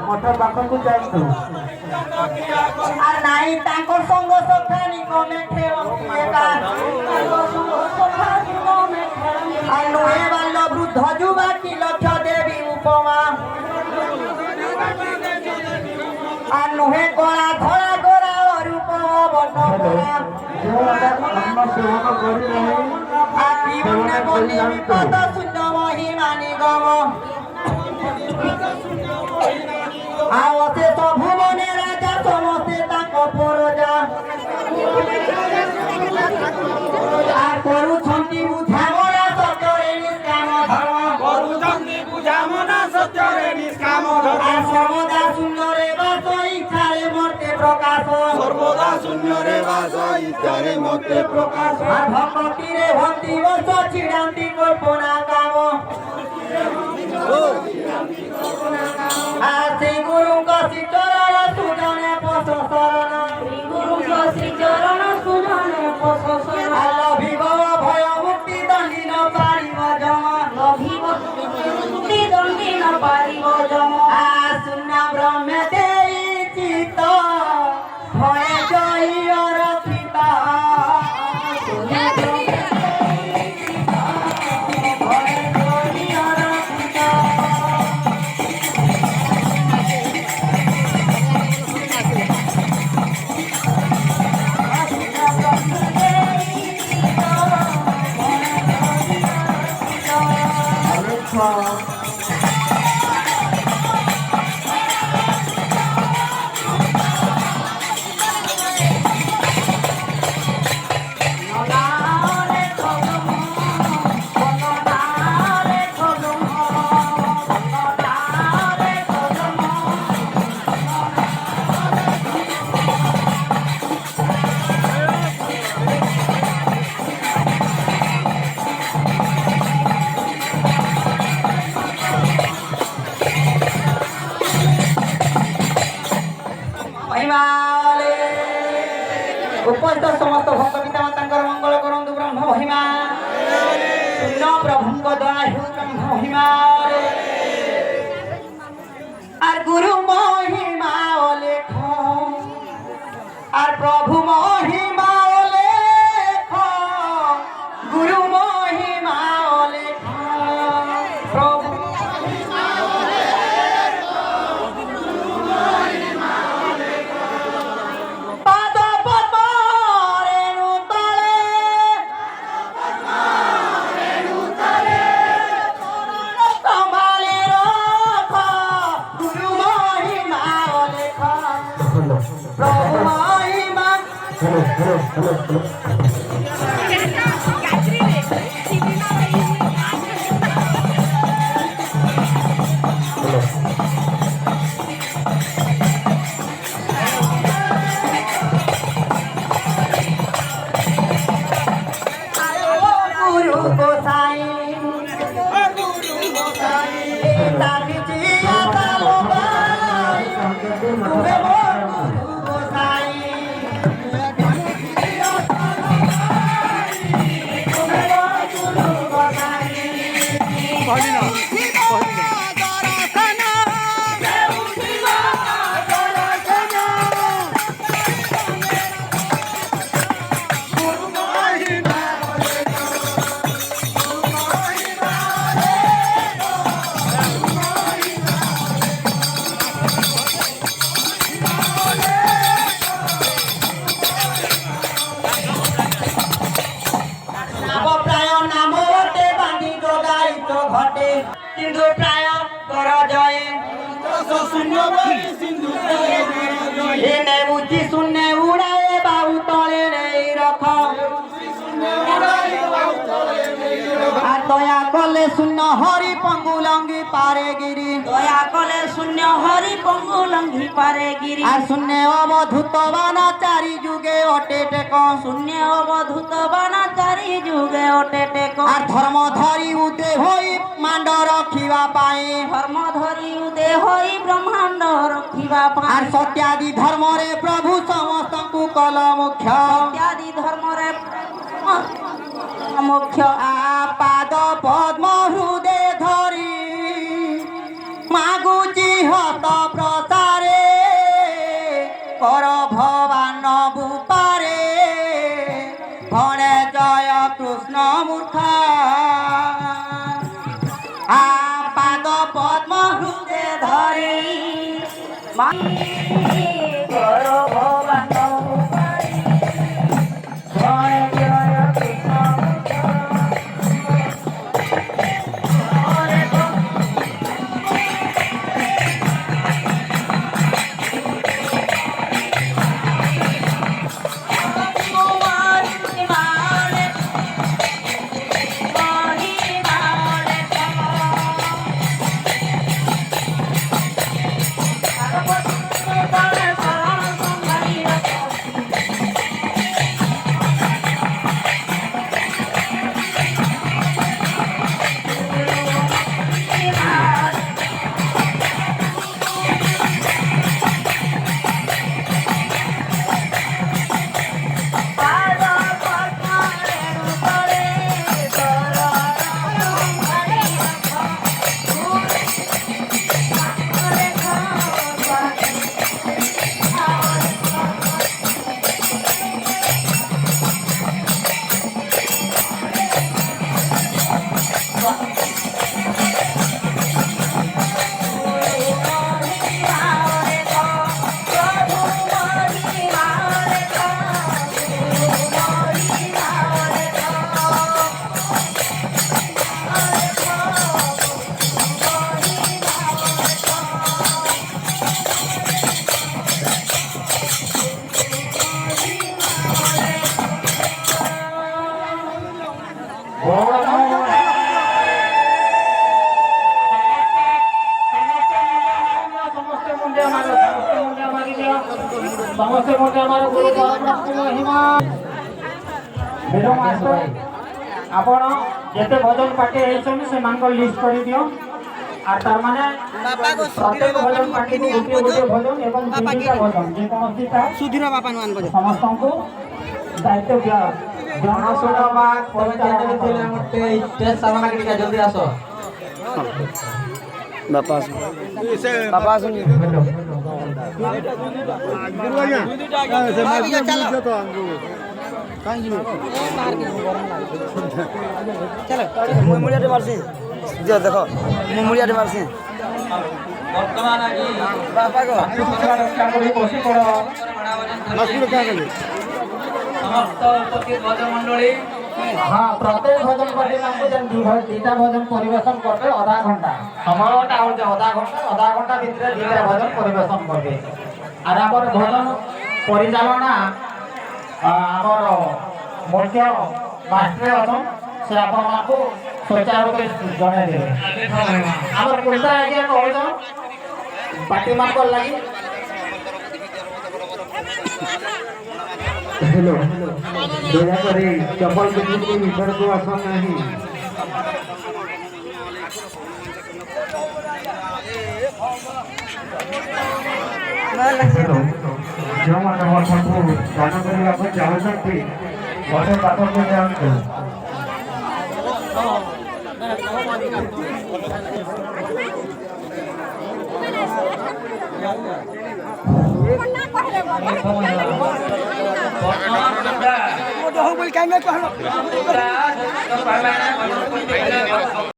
मठ पाखक जातु नहीं संग सखानी कमे नुहे बाल वृद्ध जुवा की लक्ष्य देवी उपमा नुहे कला धरा गोरा रूप विपद शून्य महिमा निगम आवशेष भुवने राजा समस्ते परजा करुछंती बुझामना सत्यरे निष्काम धर्म सर्वदा शून्य रे बास इच्छारे मर्ते प्रकाश भक्ति रे भक्ति बस छिड़ांती कल्पना काम श्री गुरु श्री चरण सुजने पश शरण लभिब भय मुक्ति दंडी न पारिब जमा शून्य ब्रह्म देई चित्त भय जय रक्षिता उपस्थित समस्त भक्त पिता माता मंगल करंतु ब्रह्म महिमा शून्य प्रभु द्वारा ब्रह्म महिमा और गुरु महिमा लेख और प्रभु महिमा लेख गुरु महिमा लेख प्रभु सिंधु प्राय कर जय बुझी शून्य उड़ाए बाबू तले नहीं रख दया कले शून्य हरि पंगु लंघी पारे गिरी दया कले शून्य हरि पंगु लंघी पारे गिरी शून्य अवधूत बाना चारि जुगे अटे टेक शून्य अवधूत बाना चारि जुगे अटे टेक धर्म धरी उदे होई मांड रखिबा पाए धर्म धरी उदे होई ब्रह्मांड रखिबा पाए सत्यादि धर्म रे प्रभु समस्त को कल मुख्य सत्यादि धर्म रे मुख्य पाद पद्म हृदय ସମସ୍ତେ ମଧ୍ୟ ଆମର ଗୁରୁ ପରମହଂସ ମହିମା ବେଦ ମାଷ୍ଟର ଆପଣ ଯେତେ ଭଜନ ପାର୍ଟି ହେଇଛନ୍ତି ସେମାନଙ୍କ ଲିଷ୍ଟ କରିଦିଅ আর তার মানে প্রত্যেক ভজন পার্টিକୁ ଗୋଟିଏ ଗୋଟିଏ ଭଜନ ଏବଂ ଦୁଇଟା ଭଜନ ଯେକୌଣସିଟା ସୁଧୀର ବାପା ନୁଆନ କରି ସମସ୍ତଙ୍କୁ ଦାୟିତ୍ୱ ଦିଆ ଜଣାଶୁଣା ବା ପରିଚାଳନା ଥିଲେ ଗୋଟେ ଷ୍ଟେଜ ସାମନା ଟିକେ ଜଲ୍ଦି ଆସ ବାପା ବାପା ଆସୁନି गुरु आज्ञा से मैं बुझे तो हमको काहे जी चलो मुमुलिया रे मारसी जो देखो मुमुलिया रे मारसी ବର୍ତ୍ତମାନ ଆଜି बापा को ବସି ପଡ଼ मस्कुर का गले ସମସ୍ତ ଉପସ୍ଥିତ ଭଜନ ମଣ୍ଡଳୀ ହଁ ପ୍ରତ୍ୟେକ ଭଜନ ପାର୍ଟିମାନଙ୍କୁ ଯେନ୍ ଦୁଇଟା ଭଜନ ପରିବେଷଣ କରିବେ ଅଧା ଘଣ୍ଟା ସମୟଟା ହଉଛି ଅଧା ଘଣ୍ଟା ଭିତରେ ଦୁଇଟା ଭଜନ ପରିବେଷଣ କରିବେ আর আমার ভজন পরিচালনা আমার মুখ্য মাস্টর অছন সে আপনার সুচারুরূপে জনাই দেবে আমার পয়সা আজ্ঞা কৌছন পার্টি মানকর লাগি हेलो दयाकर चपल पिंधि भीतर को आसन नहीं ଯେଉଁମାନେ ମଠକୁ ଦାନ କରିବାକୁ ଚାହୁଁଛନ୍ତି ମଠ ପାଖକୁ ଯାଆନ୍ତୁ काहे